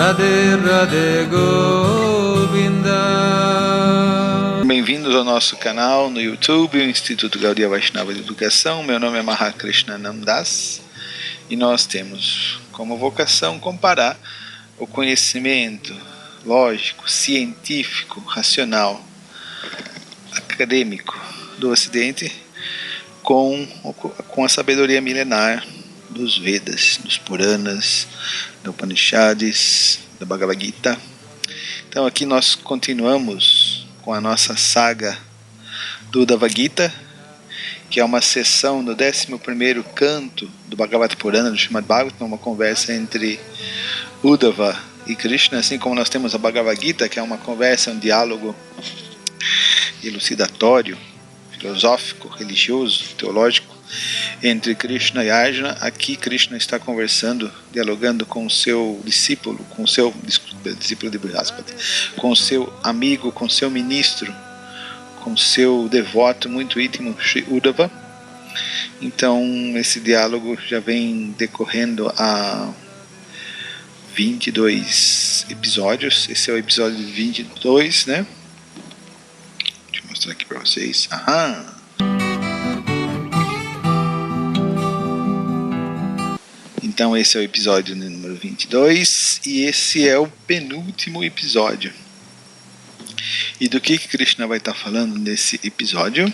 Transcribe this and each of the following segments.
Radhe Radhe Govinda. Bem-vindos ao nosso canal no YouTube, o Instituto Gaudiya Vaishnava de Educação. Meu nome é Mahakrishna Namdas e nós temos como vocação comparar o conhecimento lógico, científico, racional, acadêmico do Ocidente com a sabedoria milenar dos Vedas, dos Puranas, do Upanishads, da Bhagavad Gita. Então aqui nós continuamos com a nossa saga do Uddhava Gita, que é uma sessão do 11º canto do Bhagavad Purana, do Srimad Bhagavatam, uma conversa entre Uddhava e Krishna, assim como nós temos a Bhagavad Gita, que é uma conversa, um diálogo elucidatório, filosófico, religioso, teológico, entre Krishna e Arjuna. Aqui Krishna está conversando, dialogando com o seu discípulo, discípulo de Brihaspati, com o seu amigo, com o seu ministro, com o seu devoto muito íntimo, Sri Uddhava. Então esse diálogo já vem decorrendo há 22 episódios. Esse é o episódio 22, né? Deixa eu mostrar aqui para vocês. Então esse é o episódio número 22 e esse é o penúltimo episódio. E do que Krishna vai estar falando nesse episódio?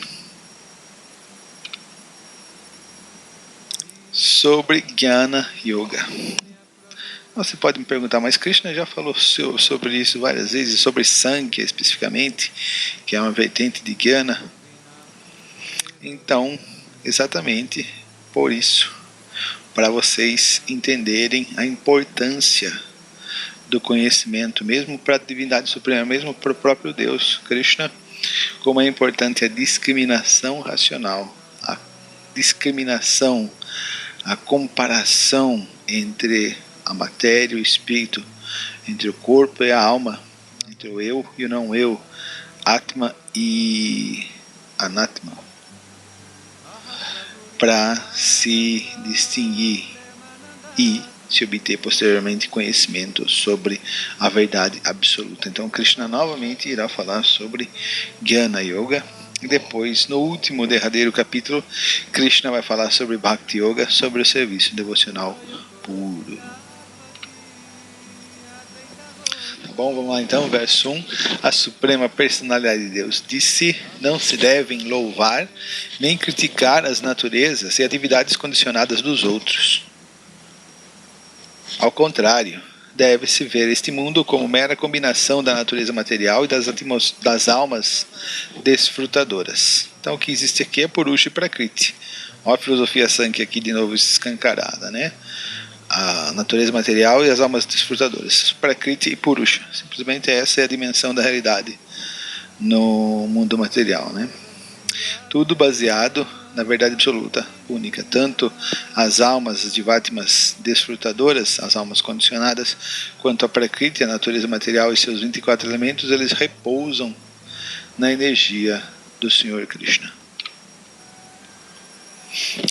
Sobre Jnana Yoga. Você pode me perguntar, mas Krishna já falou sobre isso várias vezes, sobre Sankhya especificamente, que é uma vertente de Jnana. Então, exatamente por isso, para vocês entenderem a importância do conhecimento, mesmo para a divindade suprema, mesmo para o próprio Deus, Krishna, como é importante a discriminação racional, a discriminação, a comparação entre a matéria e o espírito, entre o corpo e a alma, entre o eu e o não eu, Atma e Anatma, para se distinguir e se obter posteriormente conhecimento sobre a verdade absoluta. Então Krishna novamente irá falar sobre Jnana Yoga. E depois, no último, derradeiro capítulo, Krishna vai falar sobre Bhakti Yoga, sobre o serviço devocional puro. Tá bom, vamos lá então, verso 1. A Suprema Personalidade de Deus disse: não se devem louvar nem criticar as naturezas e atividades condicionadas dos outros. Ao contrário, deve-se ver este mundo como mera combinação da natureza material e das almas desfrutadoras. Então o que existe aqui é Purusha e Prakriti. Olha a filosofia Sankhya aqui de novo escancarada, né? A natureza material e as almas desfrutadoras. Prakriti e Purusha. Simplesmente essa é a dimensão da realidade no mundo material, né? Tudo baseado na verdade absoluta, única. Tanto as almas divátimas desfrutadoras, as almas condicionadas, quanto a Prakriti, a natureza material e seus 24 elementos, eles repousam na energia do Senhor Krishna.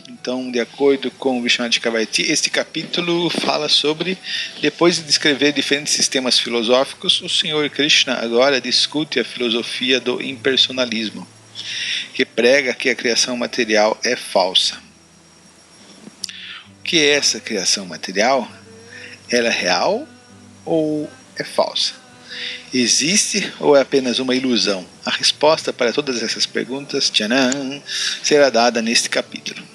Então, de acordo com o Vishwanath Chakravarti, este capítulo fala sobre, depois de descrever diferentes sistemas filosóficos, o Senhor Krishna agora discute a filosofia do impersonalismo, que prega que a criação material é falsa. O que é essa criação material? Ela é real ou é falsa? Existe ou é apenas uma ilusão? A resposta para todas essas perguntas, tcharam, será dada neste capítulo.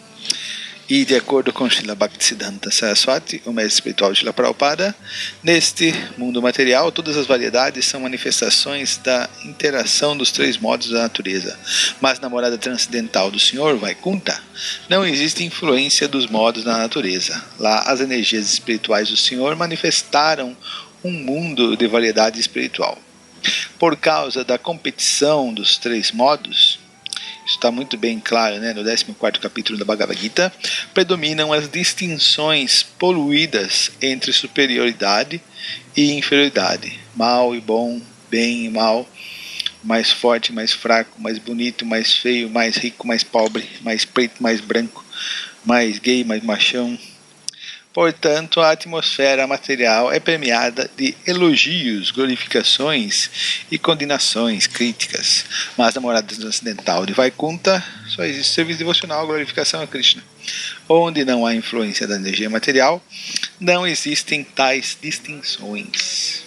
E de acordo com Srila Bhaktisiddhanta Saraswati, o mestre espiritual de Srila Prabhupada, neste mundo material, todas as variedades são manifestações da interação dos três modos da natureza. Mas na morada transcendental do Senhor, Vaikuntha, não existe influência dos modos da natureza. Lá, as energias espirituais do Senhor manifestaram um mundo de variedade espiritual. Por causa da competição dos três modos, isso está muito bem claro, né? No 14º capítulo da Bhagavad Gita, predominam as distinções poluídas entre superioridade e inferioridade, mal e bom, bem e mal, mais forte, mais fraco, mais bonito, mais feio, mais rico, mais pobre, mais preto, mais branco, mais gay, mais machão, Portanto, a atmosfera material é premiada de elogios, glorificações e condenações críticas. Mas na morada transcendental de Vaikunta só existe serviço devocional, glorificação a Krishna. Onde não há influência da energia material, não existem tais distinções.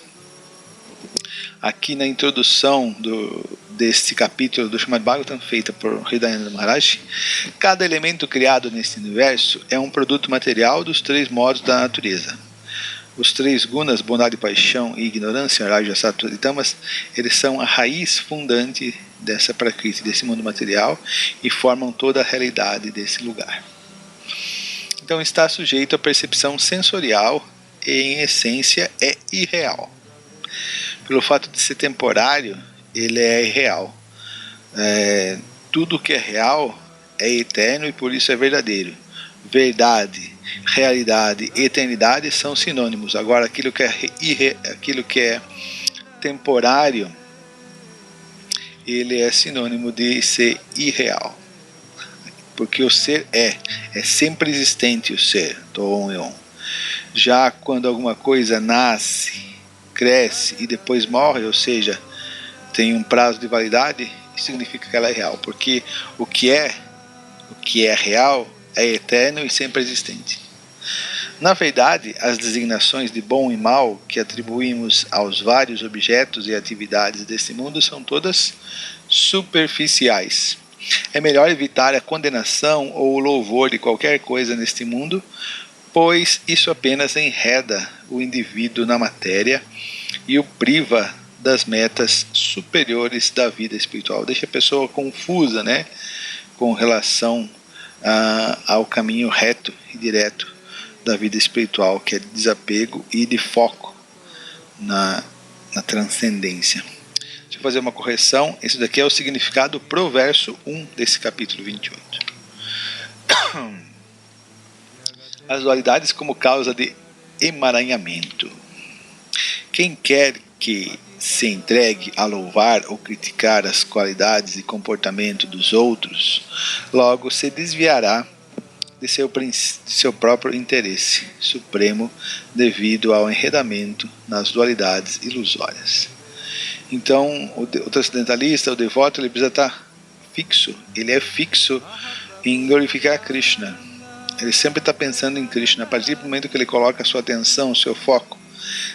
Aqui na introdução deste capítulo do Srimad Bhagavatam, feita por Hridayananda Maharaj, cada elemento criado neste universo é um produto material dos três modos da natureza. Os três gunas, bondade, paixão e ignorância, Raja, Sattva e Tamas, eles são a raiz fundante dessa prakriti, desse mundo material, e formam toda a realidade desse lugar. Então está sujeito à percepção sensorial e, em essência, é irreal. Pelo fato de ser temporário, ele é irreal. Tudo que é real é eterno e por isso é verdadeiro. Verdade, realidade e eternidade são sinônimos. Agora, aquilo que é temporário, ele é sinônimo de ser irreal. Porque o ser é sempre existente o ser, Toon Eon. Já quando alguma coisa nasce, cresce e depois morre, ou seja, tem um prazo de validade, isso significa que ela é real, porque o que é real é eterno e sempre existente. Na verdade, as designações de bom e mal que atribuímos aos vários objetos e atividades deste mundo são todas superficiais. É melhor evitar a condenação ou o louvor de qualquer coisa neste mundo, pois isso apenas enreda o indivíduo na matéria e o priva das metas superiores da vida espiritual. Deixa a pessoa confusa, né, com relação ao caminho reto e direto da vida espiritual, que é de desapego e de foco na transcendência. Deixa eu fazer uma correção. Esse daqui é o significado pro verso 1 desse capítulo 28. As dualidades como causa de emaranhamento. Quem quer que se entregue a louvar ou criticar as qualidades e comportamento dos outros, logo se desviará de seu próprio interesse supremo devido ao enredamento nas dualidades ilusórias. Então, o transcendentalista, o devoto, ele precisa estar fixo. Ele é fixo em glorificar Krishna. Ele sempre está pensando em Krishna. A partir do momento que ele coloca a sua atenção, o seu foco,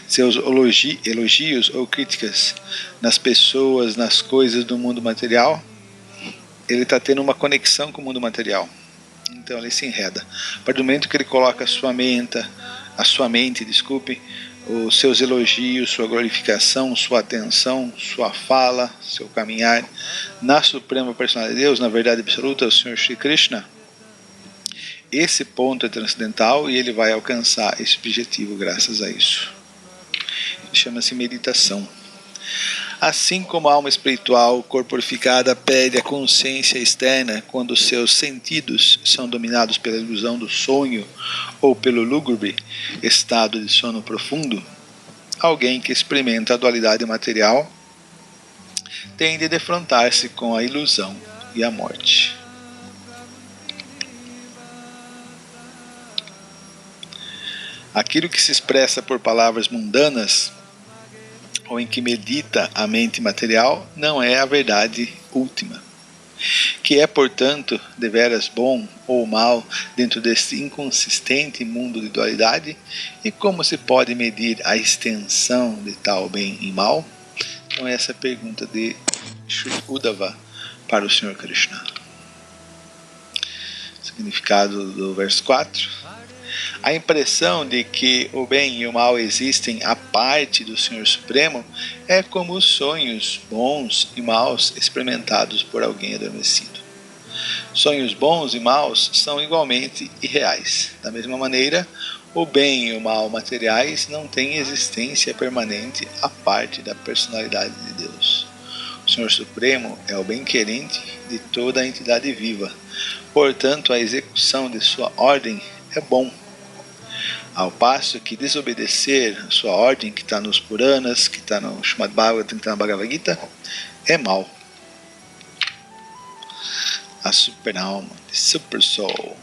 seus elogios ou críticas nas pessoas, nas coisas do mundo material, ele está tendo uma conexão com o mundo material. Então ele se enreda. A partir do momento que ele coloca a sua mente, os seus elogios, sua glorificação, sua atenção, sua fala, seu caminhar na Suprema Personalidade de Deus, na verdade absoluta, o Senhor Shri Krishna, esse ponto é transcendental e ele vai alcançar esse objetivo graças a isso. Chama-se meditação. Assim como a alma espiritual corporificada perde a consciência externa quando seus sentidos são dominados pela ilusão do sonho ou pelo lúgubre estado de sono profundo, alguém que experimenta a dualidade material tende a defrontar-se com a ilusão e a morte. Aquilo que se expressa por palavras mundanas ou em que medita a mente material não é a verdade última, que é, portanto, deveras bom ou mal dentro deste inconsistente mundo de dualidade. E como se pode medir a extensão de tal bem e mal? Então essa é a pergunta de Sri Uddhava para o Senhor Krishna. Significado do verso 4. A impressão de que o bem e o mal existem à parte do Senhor Supremo é como os sonhos bons e maus experimentados por alguém adormecido. Sonhos bons e maus são igualmente irreais. Da mesma maneira, o bem e o mal materiais não têm existência permanente à parte da personalidade de Deus. O Senhor Supremo é o bem-querente de toda a entidade viva. Portanto, a execução de sua ordem é bom. Ao passo que desobedecer a sua ordem, que está nos Puranas, que está no Srimad Bhagavatam, que está na Bhagavad Gita, é mal. A super-alma, the super soul.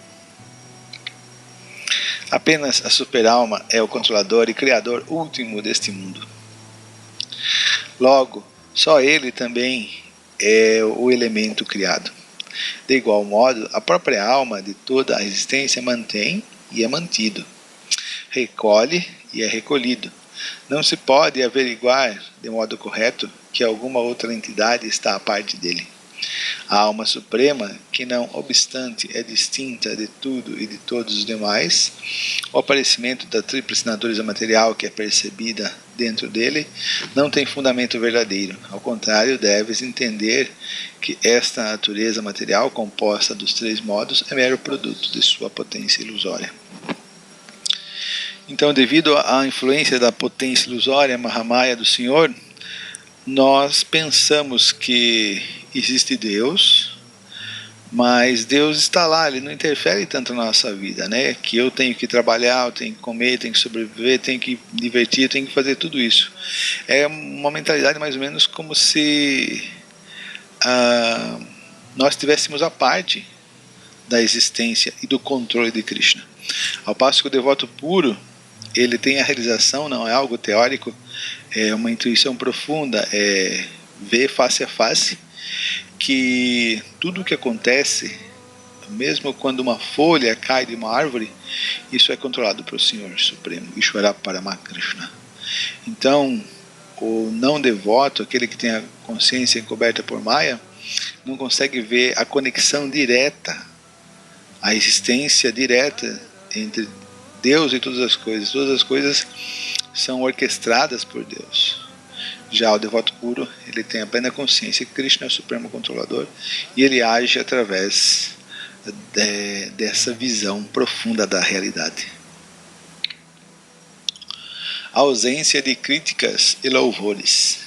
Apenas a superalma é o controlador e criador último deste mundo. Logo, só ele também é o elemento criado. De igual modo, a própria alma de toda a existência mantém e é mantido, recolhe e é recolhido. Não se pode averiguar de modo correto que alguma outra entidade está à parte dele. A alma suprema, que não obstante é distinta de tudo e de todos os demais, o aparecimento da tríplice natureza material que é percebida dentro dele, não tem fundamento verdadeiro. Ao contrário, deves entender que esta natureza material, composta dos três modos, é mero produto de sua potência ilusória. Então, devido à influência da potência ilusória Mahamaya do Senhor, nós pensamos que existe Deus, mas Deus está lá, Ele não interfere tanto na nossa vida, né? Que eu tenho que trabalhar, eu tenho que comer, tenho que sobreviver, tenho que me divertir, tenho que fazer tudo isso. É uma mentalidade mais ou menos como se nós estivéssemos à parte da existência e do controle de Krishna. Ao passo que o devoto puro, ele tem a realização, não é algo teórico, é uma intuição profunda, é ver face a face que tudo o que acontece, mesmo quando uma folha cai de uma árvore, isso é controlado pelo Senhor Supremo, Ishvara Paramakrishna. Então, o não devoto, aquele que tem a consciência encoberta por Maya, não consegue ver a conexão direta, a existência direta entre Deus e todas as coisas. Todas as coisas são orquestradas por Deus. Já o devoto puro, ele tem a plena consciência que Krishna é o supremo controlador e ele age através dessa visão profunda da realidade. A ausência de críticas e louvores.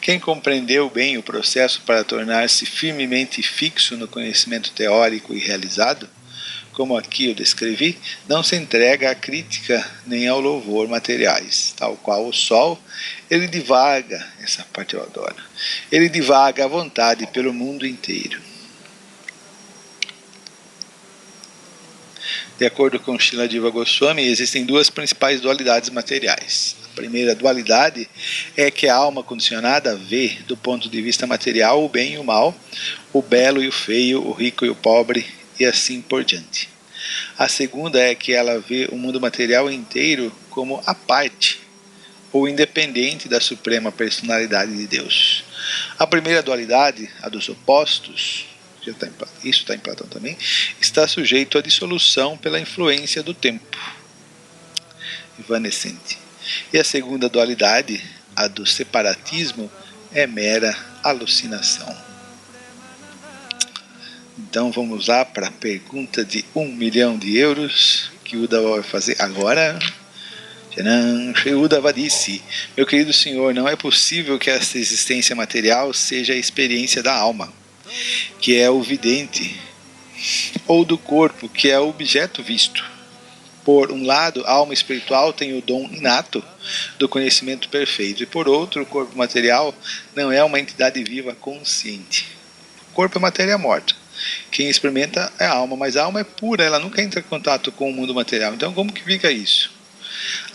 Quem compreendeu bem o processo para tornar-se firmemente fixo no conhecimento teórico e realizado, como aqui eu descrevi, não se entrega à crítica nem ao louvor materiais, tal qual o sol, ele divaga, essa parte eu adoro, ele divaga à vontade pelo mundo inteiro. De acordo com Srila Jiva Goswami, existem duas principais dualidades materiais. A primeira dualidade é que a alma condicionada vê, do ponto de vista material, o bem e o mal, o belo e o feio, o rico e o pobre, e assim por diante. A segunda é que ela vê o mundo material inteiro como a parte, ou independente da suprema personalidade de Deus. A primeira dualidade, a dos opostos, isso está em Platão também, está sujeito à dissolução pela influência do tempo evanescente. E a segunda dualidade, a do separatismo, é mera alucinação. Então vamos lá para a pergunta de 1 milhão de euros que Uddhava vai fazer agora. Shri Uddhava disse: meu querido senhor, não é possível que esta existência material seja a experiência da alma, que é o vidente, ou do corpo, que é o objeto visto. Por um lado, a alma espiritual tem o dom inato do conhecimento perfeito, e por outro, o corpo material não é uma entidade viva consciente. O corpo é matéria morta. Quem experimenta é a alma, mas a alma é pura, ela nunca entra em contato com o mundo material. Então como que fica isso?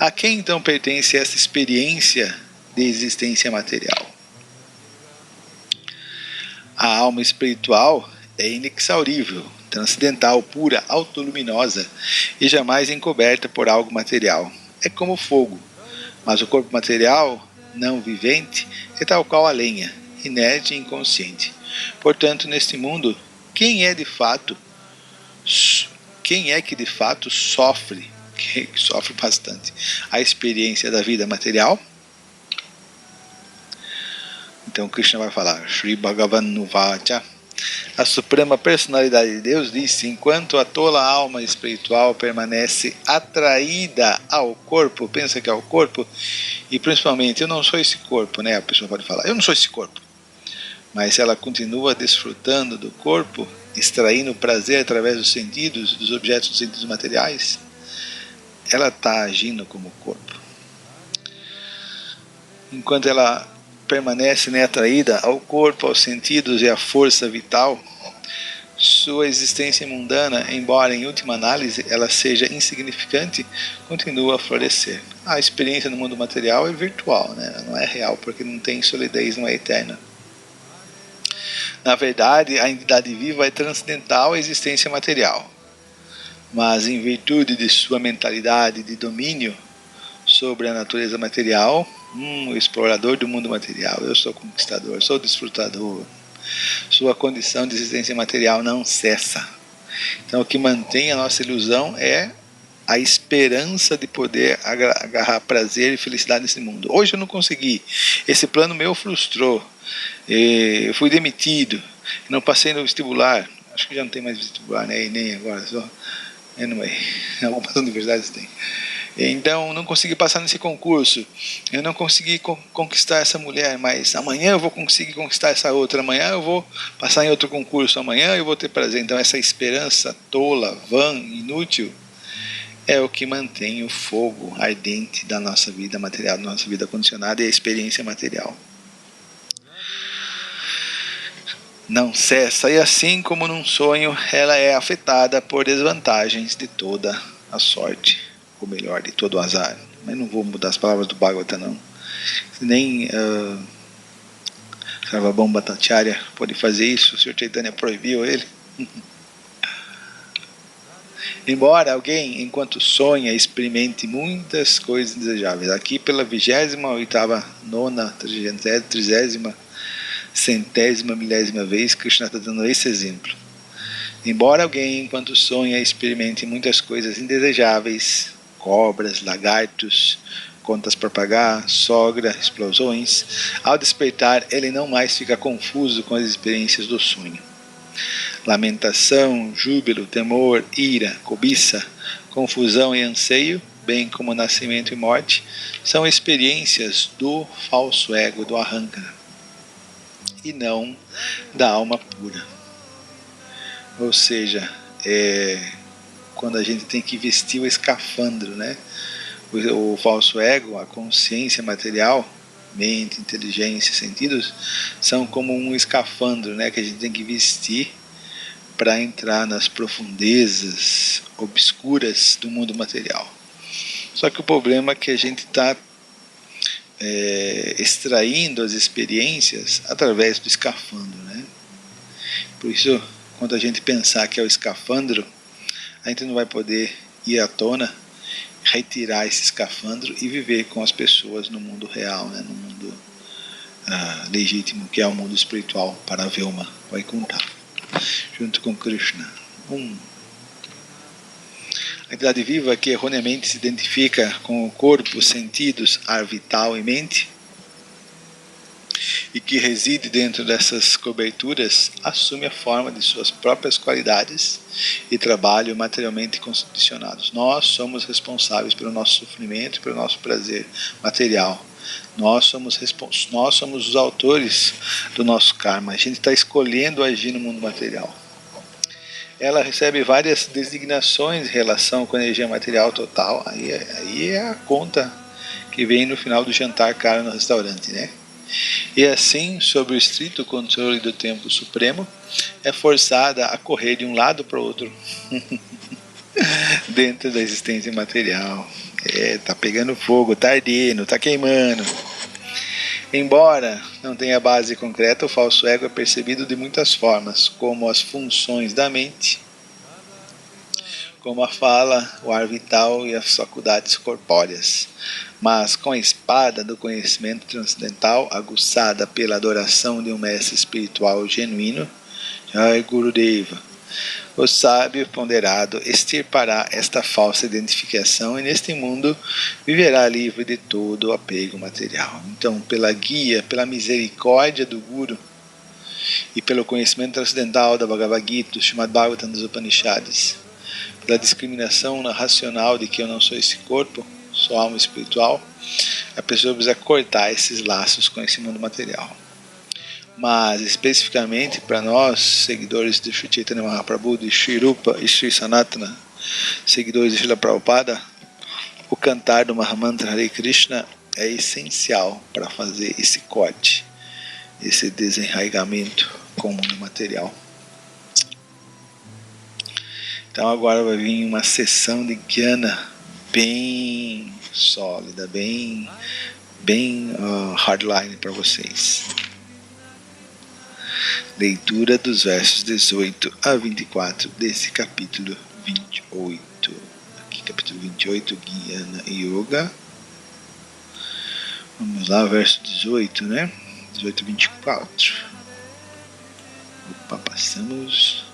A quem então pertence essa experiência de existência material? A alma espiritual é inexaurível, transcendental, pura, autoluminosa e jamais encoberta por algo material. É como fogo, mas o corpo material, não vivente, é tal qual a lenha, inerte e inconsciente. Portanto, neste mundo, quem é que de fato sofre, que sofre bastante, a experiência da vida material? Então Krishna vai falar, Shri Bhagavan Nuvacha, a suprema personalidade de Deus disse: enquanto a tola alma espiritual permanece atraída ao corpo, pensa que é o corpo, e principalmente, eu não sou esse corpo, né? A pessoa pode falar, eu não sou esse corpo. Mas ela continua desfrutando do corpo, extraindo prazer através dos sentidos, dos objetos dos sentidos materiais, ela está agindo como corpo. Enquanto ela permanece atraída ao corpo, aos sentidos e à força vital, Sua existência mundana, embora em última análise ela seja insignificante, continua a florescer. A experiência no mundo material é virtual, né? Não é real, porque não tem solidez, não é eterna. Na verdade, a entidade viva é transcendental à existência material. Mas em virtude de sua mentalidade de domínio sobre a natureza material, o explorador do mundo material, eu sou conquistador, sou desfrutador, sua condição de existência material não cessa. Então o que mantém a nossa ilusão é a esperança de poder agarrar prazer e felicidade nesse mundo. Hoje eu não consegui, esse plano meu frustrou, eu fui demitido, não passei no vestibular, acho que já não tem mais vestibular, né? Nem agora, só anyway, algumas universidades têm. Então não consegui passar nesse concurso, eu não consegui conquistar essa mulher, mas amanhã eu vou conseguir conquistar essa outra, amanhã eu vou passar em outro concurso, amanhã eu vou ter prazer. Então essa esperança tola, vã, inútil, é o que mantém o fogo ardente da nossa vida material, da nossa vida condicionada e a experiência material. Não cessa, e assim como num sonho, ela é afetada por desvantagens de toda a sorte, ou melhor, de todo o azar. Mas não vou mudar as palavras do Bhagavata, não. Nem Sarvabhauma Bhattacharya pode fazer isso, o Sr. Chaitanya proibiu ele. Embora alguém, enquanto sonha, experimente muitas coisas indesejáveis. Aqui pela 28ª, 9ª, 30ª, 100ª, milésima vez, Krishna está dando esse exemplo. Embora alguém, enquanto sonha, experimente muitas coisas indesejáveis, cobras, lagartos, contas para pagar, sogra, explosões, ao despertar ele não mais fica confuso com as experiências do sonho. Lamentação, júbilo, temor, ira, cobiça, confusão e anseio, bem como nascimento e morte, são experiências do falso ego, do Ahankara, e não da alma pura. Ou seja, quando a gente tem que vestir o escafandro, né? O falso ego, a consciência material, mente, inteligência, sentidos, são como um escafandro, né? Que a gente tem que vestir para entrar nas profundezas obscuras do mundo material. Só que o problema é que a gente está extraindo as experiências através do escafandro, né? Por isso, quando a gente pensar que é o escafandro, a gente não vai poder ir à tona, retirar esse escafandro e viver com as pessoas no mundo real, né? No mundo legítimo, que é o mundo espiritual, para Velma Vaikuntha, junto com Krishna. A entidade viva que erroneamente se identifica com o corpo, sentidos, ar vital e mente, e que reside dentro dessas coberturas, assume a forma de suas próprias qualidades e trabalho materialmente condicionados. Nós somos responsáveis pelo nosso sofrimento e pelo nosso prazer material. Nós somos os autores do nosso karma. A gente está escolhendo agir no mundo material. Ela recebe várias designações em relação com a energia material total. Aí é a conta que vem no final do jantar caro no restaurante, né? E assim, sob o estrito controle do Templo Supremo, é forçada a correr de um lado para o outro dentro da existência material. Tá pegando fogo, tá ardendo, tá queimando. Embora não tenha base concreta, o falso ego é percebido de muitas formas, como as funções da mente, como a fala, o ar vital e as faculdades corpóreas. Mas com a espada do conhecimento transcendental, aguçada pela adoração de um mestre espiritual genuíno, Jai Gurudeva, o sábio ponderado extirpará esta falsa identificação e neste mundo viverá livre de todo o apego material. Então, pela guia, pela misericórdia do Guru e pelo conhecimento transcendental da Bhagavad Gita, do Srimad Bhagavatam, dos Upanishads, pela discriminação racional de que eu não sou esse corpo, sou alma espiritual, a pessoa precisa cortar esses laços com esse mundo material. Mas especificamente para nós, seguidores de Sri Chaitanya Mahaprabhu, de Sri Rupa e Sri Sanatana, seguidores de Srila Prabhupada, o cantar do Mahamantra Hare Krishna é essencial para fazer esse corte, esse desenraigamento com o mundo material. Então agora vai vir uma sessão de Jnana bem sólida, bem hardline para vocês. Leitura dos versos 18 a 24 desse capítulo 28. Aqui, capítulo 28, Jnana Yoga. Vamos lá, verso 18, né? 18 a 24. Opa, passamos.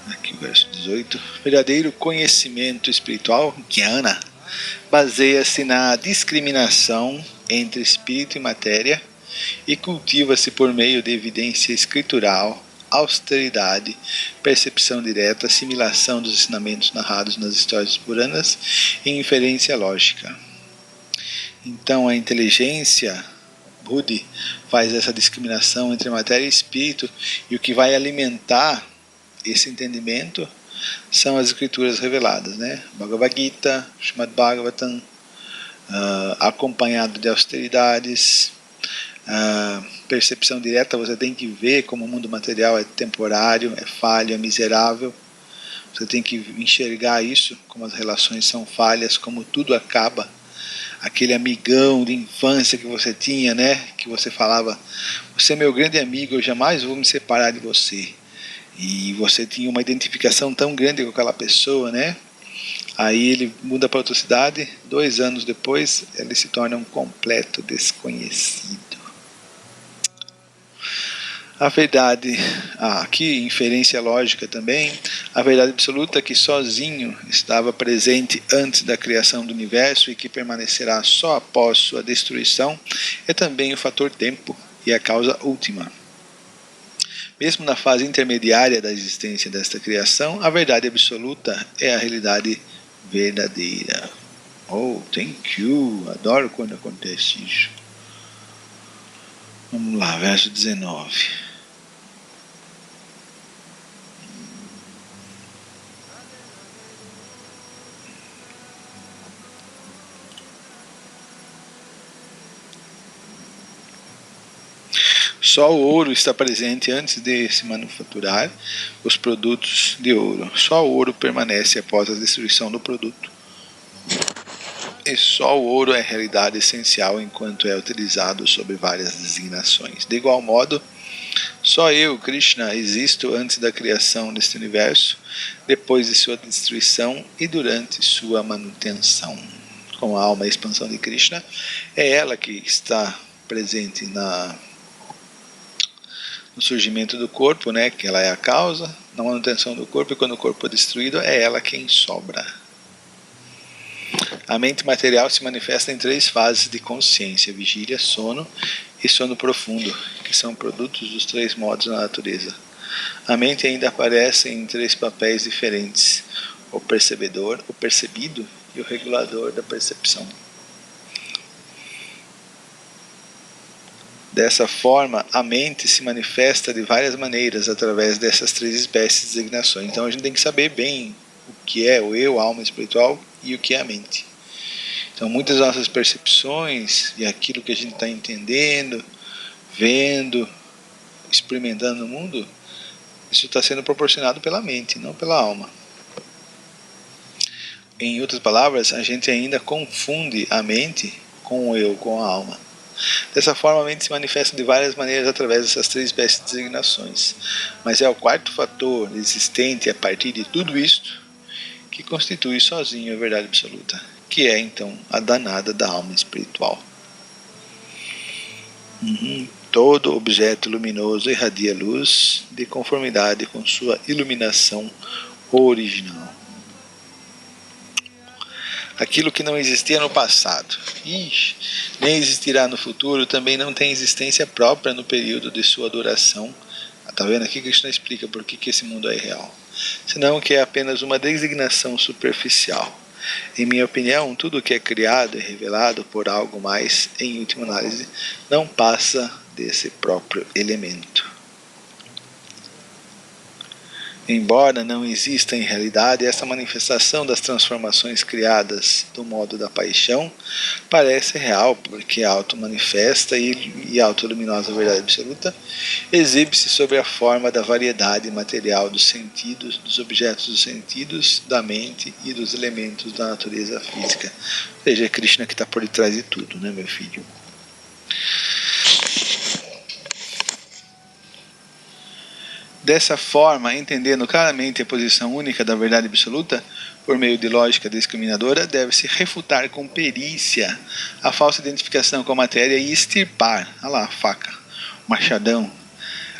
Aqui o verso 18. Verdadeiro conhecimento espiritual, Jnana, baseia-se na discriminação entre espírito e matéria e cultiva-se por meio de evidência escritural, austeridade, percepção direta, assimilação dos ensinamentos narrados nas histórias puranas e inferência lógica. Então a inteligência Buddhi faz essa discriminação entre matéria e espírito, e o que vai alimentar esse entendimento são as escrituras reveladas, né? Bhagavad Gita, Srimad Bhagavatam, acompanhado de austeridades, percepção direta. Você tem que ver como o mundo material é temporário, é falho, é miserável. Você tem que enxergar isso, como as relações são falhas, como tudo acaba. Aquele amigão de infância que você tinha, né? Que você falava, você é meu grande amigo, eu jamais vou me separar de você. E você tinha uma identificação tão grande com aquela pessoa, né? Aí ele muda para outra cidade, 2 anos depois ele se torna um completo desconhecido. A verdade, aqui inferência lógica também, a verdade absoluta que sozinho estava presente antes da criação do universo e que permanecerá só após sua destruição, é também o fator tempo e a causa última. Mesmo na fase intermediária da existência desta criação, a verdade absoluta é a realidade verdadeira. Oh, thank you! Adoro quando acontece isso. Vamos lá, verso 19. Só o ouro está presente antes de se manufaturar os produtos de ouro. Só o ouro permanece após a destruição do produto. E só o ouro é realidade essencial enquanto é utilizado sob várias designações. De igual modo, só eu, Krishna, existo antes da criação deste universo, depois de sua destruição e durante sua manutenção. Como a alma e a expansão de Krishna, é ela que está presente no surgimento do corpo, né, que ela é a causa, na manutenção do corpo, e quando o corpo é destruído, é ela quem sobra. A mente material se manifesta em 3 fases de consciência: vigília, sono e sono profundo, que são produtos dos 3 modos da natureza. A mente ainda aparece em 3 papéis diferentes: o percebedor, o percebido e o regulador da percepção. Dessa forma, a mente se manifesta de várias maneiras através dessas 3 espécies de designações. Então a gente tem que saber bem o que é o eu, a alma espiritual, e o que é a mente. Então muitas das nossas percepções e aquilo que a gente está entendendo, vendo, experimentando no mundo, isso está sendo proporcionado pela mente, não pela alma. Em outras palavras, a gente ainda confunde a mente com o eu, com a alma. Dessa forma, a mente se manifesta de várias maneiras através dessas 3 espécies de designações. Mas é o 4º fator existente a partir de tudo isto que constitui sozinho a verdade absoluta, que é então a danada da alma espiritual. Todo objeto luminoso irradia luz de conformidade com sua iluminação original. Aquilo que não existia no passado, nem existirá no futuro, também não tem existência própria no período de sua duração. Está vendo aqui que Krishna explica por que esse mundo é irreal. Senão que é apenas uma designação superficial. Em minha opinião, tudo que é criado e revelado por algo mais, em última análise, não passa desse próprio elemento. Embora não exista em realidade, essa manifestação das transformações criadas do modo da paixão parece real, porque a auto-manifesta e auto-luminosa verdade absoluta exibe-se sob a forma da variedade material dos sentidos, dos objetos dos sentidos, da mente e dos elementos da natureza física. Ou seja, é Krishna que está por detrás de tudo, né, meu filho? Dessa forma, entendendo claramente a posição única da verdade absoluta, por meio de lógica discriminadora, deve-se refutar com perícia a falsa identificação com a matéria e extirpar, olha lá, a faca, o machadão,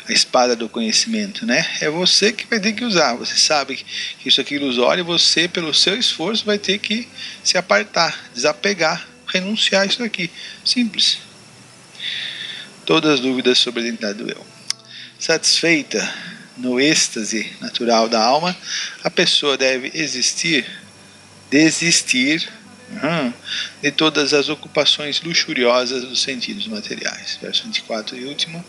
a espada do conhecimento, né? É você que vai ter que usar. Você sabe que isso aqui é ilusório e você, pelo seu esforço, vai ter que se apartar, desapegar, renunciar a isso aqui. Simples. Todas as dúvidas sobre a identidade do eu. Satisfeita no êxtase natural da alma, a pessoa deve desistir de todas as ocupações luxuriosas dos sentidos materiais. Verso 24 e último.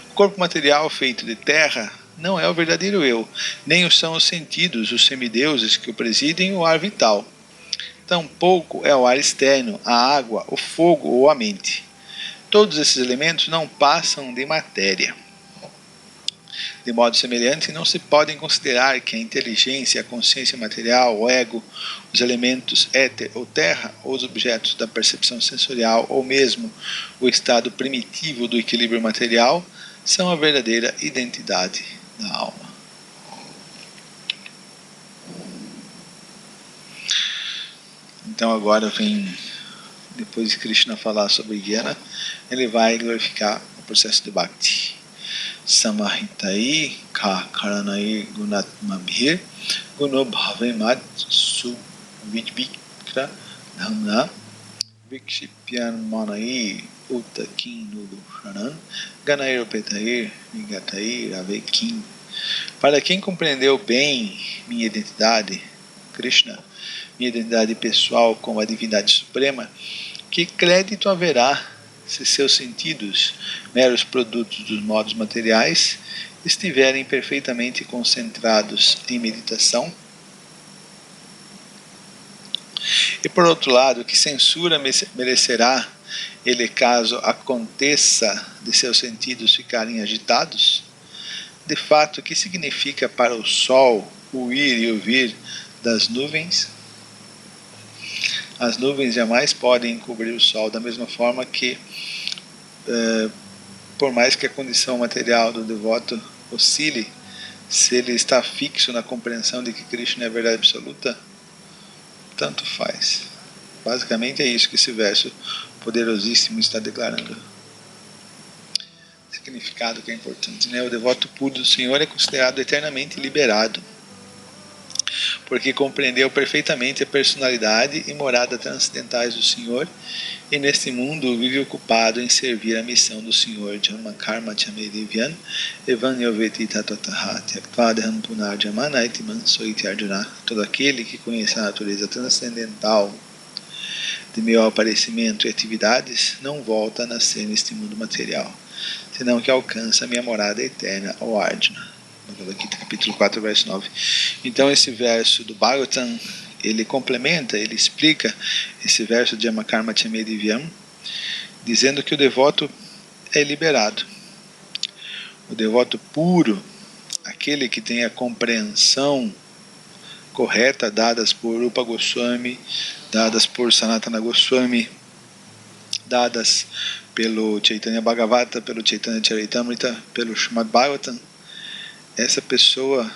O corpo material feito de terra não é o verdadeiro eu, nem o são os sentidos, os semideuses que o presidem, o ar vital. Tampouco é o ar externo, a água, o fogo ou a mente. Todos esses elementos não passam de matéria. De modo semelhante, não se podem considerar que a inteligência, a consciência material, o ego, os elementos éter ou terra, ou os objetos da percepção sensorial, ou mesmo o estado primitivo do equilíbrio material, são a verdadeira identidade da alma. Então agora vem, depois de Krishna falar sobre Jnana, ele vai glorificar o processo de Bhakti. Samahitai ka karanai gunatmabhir guno bhavemat suvidvikra dhamna vikshipyan manai utakin nulushranan ganairopetair vigatair avekim. Para quem compreendeu bem minha identidade, Krishna, minha identidade pessoal como a divindade suprema, que crédito haverá se seus sentidos, meros produtos dos modos materiais, estiverem perfeitamente concentrados em meditação? E por outro lado, que censura merecerá ele caso aconteça de seus sentidos ficarem agitados? De fato, o que significa para o sol o ir e o vir das nuvens? As nuvens jamais podem encobrir o sol, da mesma forma que, por mais que a condição material do devoto oscile, se ele está fixo na compreensão de que Krishna é a verdade absoluta, tanto faz. Basicamente é isso que esse verso poderosíssimo está declarando. Significado que é importante, né? O devoto puro do Senhor é considerado eternamente liberado, porque compreendeu perfeitamente a personalidade e morada transcendentais do Senhor, e neste mundo vive ocupado em servir a missão do Senhor. Janma karma chame divyan evan yoveti tatotaha tyaktvadham punarjamana itiman soiti arjuna. Todo aquele que conhece a natureza transcendental de meu aparecimento e atividades não volta a nascer neste mundo material, senão que alcança a minha morada eterna, ó Arjuna. Gita, capítulo 4, verso 9. Então esse verso do Bhagavatam, ele complementa, ele explica esse verso de Yamakarma Chame Divyam, dizendo que o devoto é liberado. O devoto puro, aquele que tem a compreensão correta dadas por Rupa Goswami, dadas por Sanatana Goswami, dadas pelo Chaitanya Bhagavata, pelo Chaitanya Charitamrita, pelo Srimad Bhagavatam, essa pessoa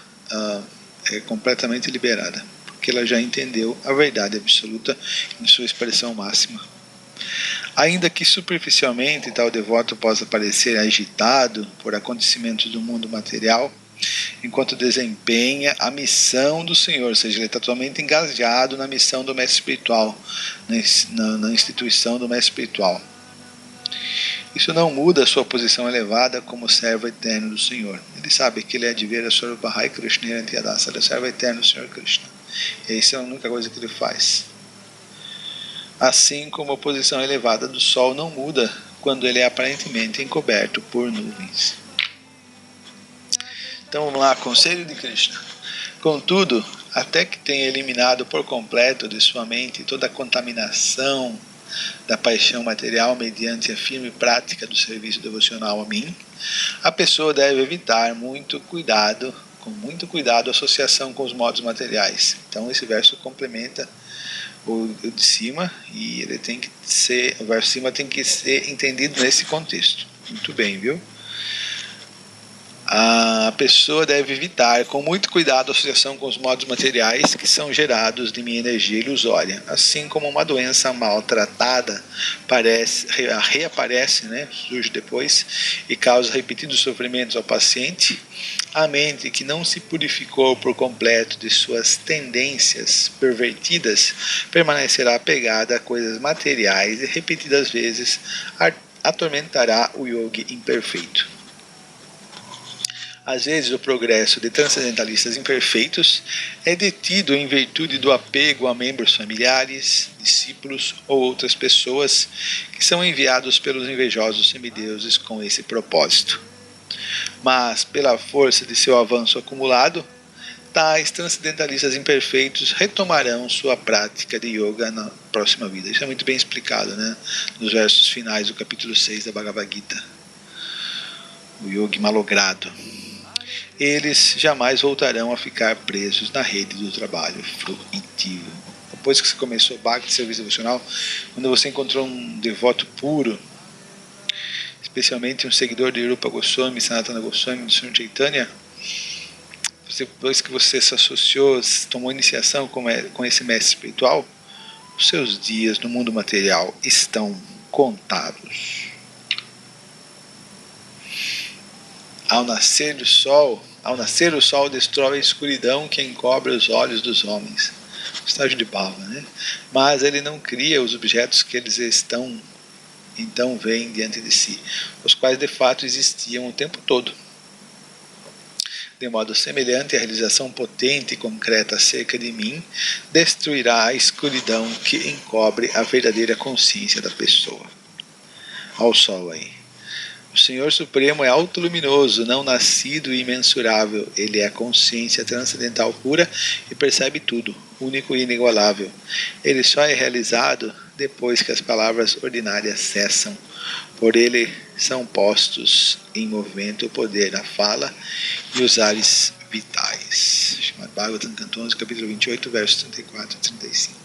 é completamente liberada, porque ela já entendeu a verdade absoluta em sua expressão máxima. Ainda que superficialmente tal devoto possa parecer agitado por acontecimentos do mundo material, enquanto desempenha a missão do Senhor, ou seja, ele está totalmente engajado na missão do mestre espiritual, na instituição do mestre espiritual. Isso não muda a sua posição elevada como servo eterno do Senhor. Ele sabe que ele é de ver a Swarupahai Krishna Antiyadasa, ele é servo eterno do Senhor Krishna. E isso é a única coisa que ele faz. Assim como a posição elevada do Sol não muda quando ele é aparentemente encoberto por nuvens. Então vamos lá, conselho de Krishna. Contudo, até que tenha eliminado por completo de sua mente toda a contaminação da paixão material mediante a firme prática do serviço devocional a mim, a pessoa deve evitar com muito cuidado a associação com os modos materiais. Então esse verso complementa o de cima e o verso de cima tem que ser entendido nesse contexto. Muito bem, viu? A pessoa deve evitar com muito cuidado a associação com os modos materiais que são gerados de minha energia ilusória. Assim como uma doença maltratada reaparece, surge depois e causa repetidos sofrimentos ao paciente, a mente que não se purificou por completo de suas tendências pervertidas permanecerá apegada a coisas materiais e repetidas vezes atormentará o yogi imperfeito. Às vezes o progresso de transcendentalistas imperfeitos é detido em virtude do apego a membros familiares, discípulos ou outras pessoas que são enviados pelos invejosos semideuses com esse propósito. Mas, pela força de seu avanço acumulado, tais transcendentalistas imperfeitos retomarão sua prática de yoga na próxima vida. Isso é muito bem explicado, nos versos finais do capítulo 6 da Bhagavad Gita. O yogi malogrado. Eles jamais voltarão a ficar presos na rede do trabalho fruitivo. Depois que você começou o Bhakti, serviço devocional, quando você encontrou um devoto puro, especialmente um seguidor de Rupa Goswami, Sanatana Goswami, do Sr. Chaitanya, depois que você se associou, tomou iniciação com esse mestre espiritual, os seus dias no mundo material estão contados. Ao nascer o sol destrói a escuridão que encobre os olhos dos homens. O estágio de Bhava, Mas ele não cria os objetos que eles então veem diante de si, os quais de fato existiam o tempo todo. De modo semelhante, a realização potente e concreta acerca de mim destruirá a escuridão que encobre a verdadeira consciência da pessoa. Olha o sol aí. O Senhor Supremo é autoluminoso, não nascido e imensurável. Ele é a consciência transcendental pura e percebe tudo, único e inigualável. Ele só é realizado depois que as palavras ordinárias cessam. Por ele são postos em movimento o poder da fala e os ares vitais. Srimad Bhagavatam, canto 11, capítulo 28, versos 34 e 35.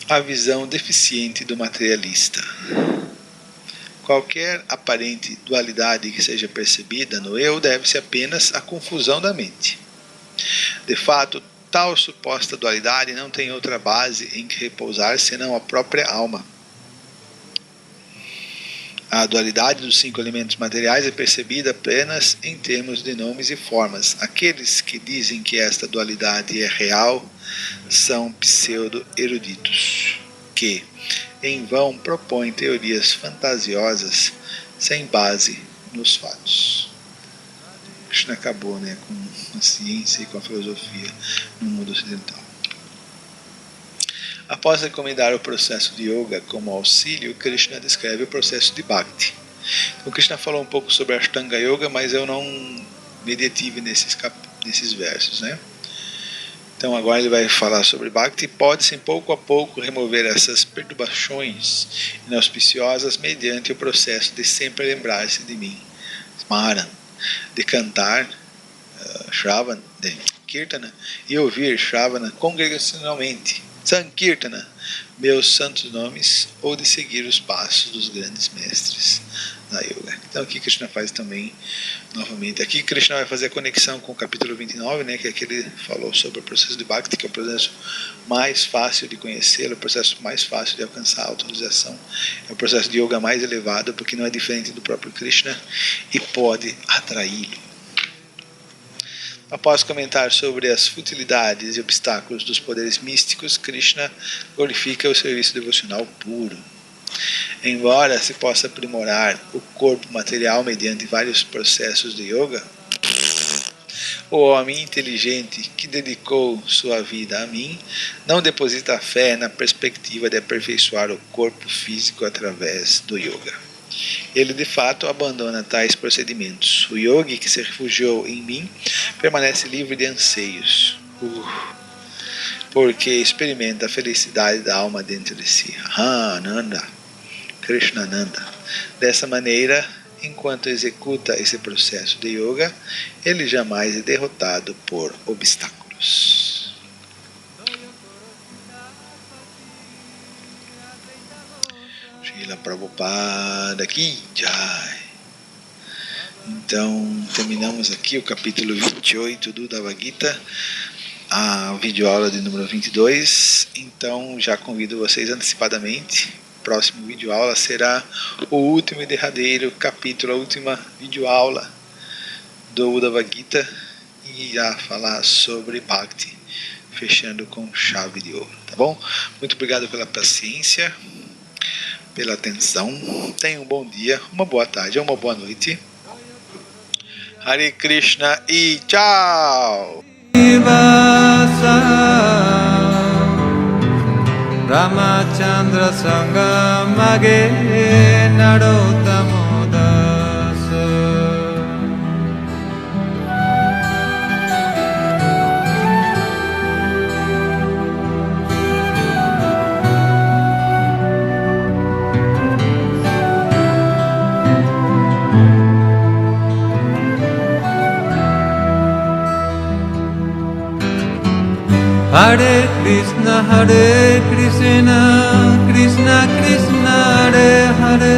A visão deficiente do materialista. Qualquer aparente dualidade que seja percebida no eu deve-se apenas à confusão da mente. De fato, tal suposta dualidade não tem outra base em que repousar senão a própria alma. A dualidade dos 5 elementos materiais é percebida apenas em termos de nomes e formas. Aqueles que dizem que esta dualidade é real são pseudo-eruditos, que em vão propõem teorias fantasiosas sem base nos fatos. Krishna acabou com a ciência e com a filosofia no mundo ocidental. Após recomendar o processo de yoga como auxílio, Krishna descreve o processo de bhakti. Então, Krishna falou um pouco sobre Ashtanga Yoga, mas eu não me detive nesses versos, Então agora ele vai falar sobre Bhakti. Pode-se pouco a pouco remover essas perturbações inauspiciosas mediante o processo de sempre lembrar-se de mim, Smaran, de cantar Shravana, de Kirtana, e ouvir Shravana congregacionalmente, Sankirtana, meus santos nomes, ou de seguir os passos dos grandes mestres da yoga. Então aqui Krishna faz também, novamente, aqui Krishna vai fazer a conexão com o capítulo 29, que é que ele falou sobre o processo de Bhakti, que é o processo mais fácil de conhecer, o processo mais fácil de alcançar a autorização, é o processo de yoga mais elevado, porque não é diferente do próprio Krishna e pode atraí-lo. Após comentar sobre as futilidades e obstáculos dos poderes místicos, Krishna glorifica o serviço devocional puro. Embora se possa aprimorar o corpo material mediante vários processos de yoga, o homem inteligente que dedicou sua vida a mim não deposita fé na perspectiva de aperfeiçoar o corpo físico através do yoga. ele de fato abandona tais procedimentos. O yogi que se refugiou em mim permanece livre de anseios, porque experimenta a felicidade da alma dentro de si. Ananda, Krishnananda. Dessa maneira, enquanto executa esse processo de yoga, ele jamais é derrotado por obstáculos. Srila Prabhupada Ki Jai. Então, terminamos aqui o capítulo 28 do Bhagavad Gita, a videoaula de número 22. Então, já convido vocês antecipadamente. O próximo videoaula será o último e derradeiro capítulo, a última videoaula do Bhagavad Gita, e irá falar sobre Bhakti, fechando com chave de ouro, tá bom? Muito obrigado pela paciência, pela atenção. Tenha um bom dia, uma boa tarde ou uma boa noite. Hare Krishna e tchau! Ramachandra Sangha Mage Narottamo Dasa. Hare Krishna Krishna Krishna Hare Hare